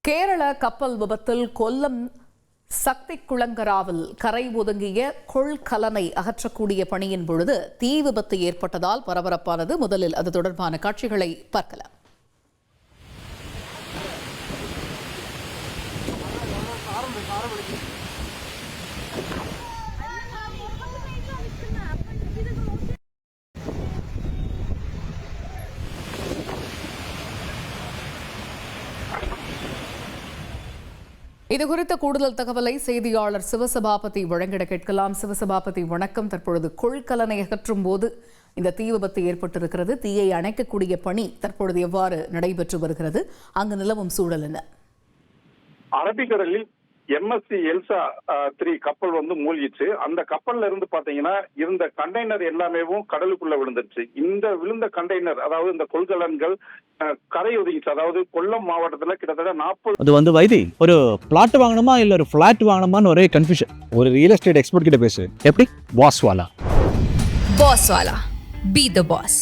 கேரள கப்பல் விபத்தில் கொல்லம் சக்தி குளங்கராவில் கரை ஒதுங்கிய கொள்கலனை அகற்றக்கூடிய பணியின் பொழுது தீ விபத்து ஏற்பட்டதால் பரபரப்பானது. முதலில் அது தொடர்பான காட்சிகளை பார்க்கலாம். இதுகுறித்த கூடுதல் தகவலை செய்தியாளர் சிவசபாபதி வழங்கிட கேட்கலாம். சிவசபாபதி வணக்கம். தற்பொழுது கொள்கலனை அகற்றும் போது இந்த தீ விபத்து ஏற்பட்டிருக்கிறது. தீயை அணைக்கக்கூடிய பணி தற்பொழுது எவ்வாறு நடைபெற்று வருகிறது? அங்கு நிலவும் சூழல் என்ன? அரபிக்கடலில் MSC எல்சா 3 கப்பல் மூழ்கிச்சு. அந்த கப்பல்ல இருந்து பாத்தீங்கன்னா இருந்த கண்டெய்னர் எல்லாமே கடலுக்குள்ள விழுந்துருச்சு. இந்த விழுந்த கண்டெய்னர், அதாவது இந்த கொள்கலன்கள் கரை ஒதுங்கிச்சு. அதாவது கொல்லம் மாவட்டத்துல கிட்டத்தட்ட 40 அது வைத்தி ஒரு பிளாட் வாங்கணுமா இல்ல ஒரு பிளாட் வாங்கணுமான்னு ஒரே கன்ஃபியூஷன். ஒரு ரியல் எஸ்டேட் எக்ஸ்பர்ட் கிட்ட பேசு. எப்படி? பாஸ்வாலா பி தி பாஸ்.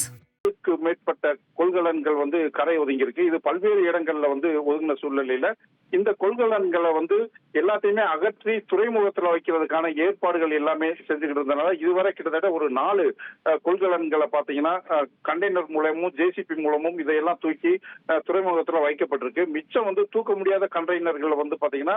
மேற்பட்ட கொள்கலன்கள் கரை ஒதுங்கி இருக்கு. இது பல்வேறு இடங்கள்ல ஒதுங்கின சூழ்நிலையில இந்த கொள்கலன்களை எல்லாத்தையுமே அகற்றி துறைமுகத்துல வைக்கிறதுக்கான ஏற்பாடுகள் எல்லாமே செஞ்சுக்கிட்டு இருந்தனால இதுவரை கிட்டத்தட்ட ஒரு 4 கொள்கலன்களை பாத்தீங்கன்னா கண்டெய்னர் மூலமும் JCB மூலமும் இதையெல்லாம் தூக்கி துறைமுகத்துல வைக்கப்பட்டிருக்கு. மிச்சம் தூக்க முடியாத கண்டெய்னர்களை பாத்தீங்கன்னா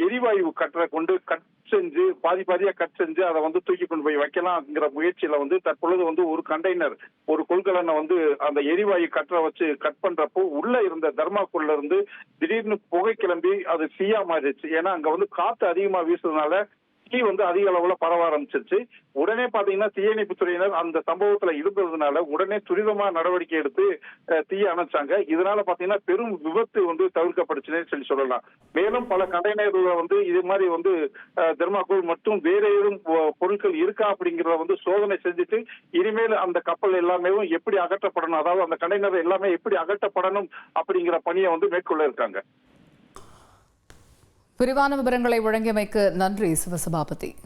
எரிவாயு கட்டரை கொண்டு கட் செஞ்சு பாதியா கட் செஞ்சு அதை தூக்கி கொண்டு போய் வைக்கலாம்ங்கிற முயற்சியில தற்பொழுது ஒரு கண்டெய்னர் ஒரு கொள்கலனை அந்த எரிவாயு கட்டரை வச்சு கட் பண்றப்போ உள்ள இருந்த தர்மாக்குள்ள இருந்து திடீர்னு புகை கிளம்பி அது தீயா மாறிடுச்சு. ஏன்னா அங்க காத்து அதிகமா வீசுறதுனால தீ அதிக அளவுல பரவ ஆரம்பிச்சிருச்சு. உடனே பாத்தீங்கன்னா தீயணைப்பு துறையினர் அந்த சம்பவத்துல இருந்ததுனால உடனே துரிதமா நடவடிக்கை எடுத்து தீயை அணைச்சாங்க. இதனால பாத்தீங்கன்னா பெரும் விபத்து தவிர்க்கப்படுச்சுன்னு சொல்லலாம். மேலும் பல கண்டெய்னர்கள் இது மாதிரி தெர்மாக்கோல் மற்றும் வேற ஏதும் பொருட்கள் இருக்கா அப்படிங்கறத சோதனை செஞ்சுட்டு இனிமேல் அந்த கப்பல் எல்லாமே எப்படி அகற்றப்படணும், அதாவது அந்த கண்டெய்னர் எல்லாமே எப்படி அகற்றப்படணும் அப்படிங்கிற பணியை மேற்கொள்ள இருக்காங்க. விரிவான விவரங்களை வழங்கியமைக்கு நன்றி சிவசபாபதி.